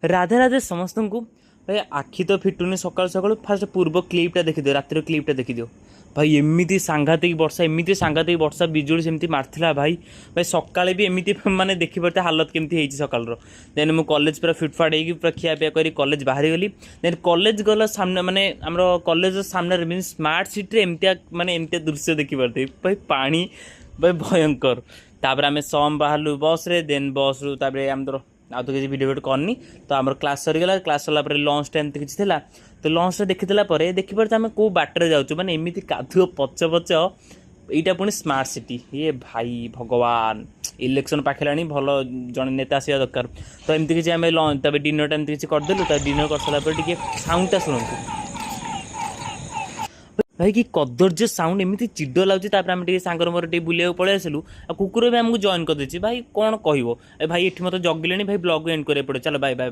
राधे राधे समस्त को भाई आखि तो फिटुनी सकाल सकाल फास्ट पूर्व क्लिपटा देखिदियो रातिर क्लिपटा देखिदियो भाई एमती सांघातिक वर्षा एमती सांघातिक वर्षा बिजुली सेमती मारथिला भाई भाई सकाळे भी एमती माने देखि परते हालत केमती हेची सकाळ रो देन मु कॉलेज पूरा फिटफाट हेकी पूरा खिया पिया करी कॉलेज बाहरी गली देन कॉलेज गला सामने माने हमरो कॉलेज सामने रे मींस स्मार्ट सिटी रे एमती माने एमती दृश्य देखि परते भाई पानी भाई भयंकर तापर आमे सम बाहरलु बस रे देन बस रु तापर हमरो आ तो किसी भिडियो करनी तो आम क्लास सरीगला क्लास सरला लंच टाइम किसी थिला तो लंच देखीला देखिपारे आम कौ बाटर जाऊँ मैंने एमती कादुଅ पच पच यहाँ पुणी स्मार्ट सिटी ये भाई भगवान इलेक्शन पाखिला भल जन नेता आसा दरकार तो एमती किसी आम लंच डिनर टाइम किसी करदेलु डिनर कर सारापर साउंडटा शुणु भाई कि कदर्य साउंड एमती चिड लगुच आम सांगर मोर बुले पलि आसलु आ कुकुर भी आमको जॉइन कर भाई कौन कह भाई ये मत जगिले भाई ब्लॉग एंड कर पड़े चलो बाय बाय।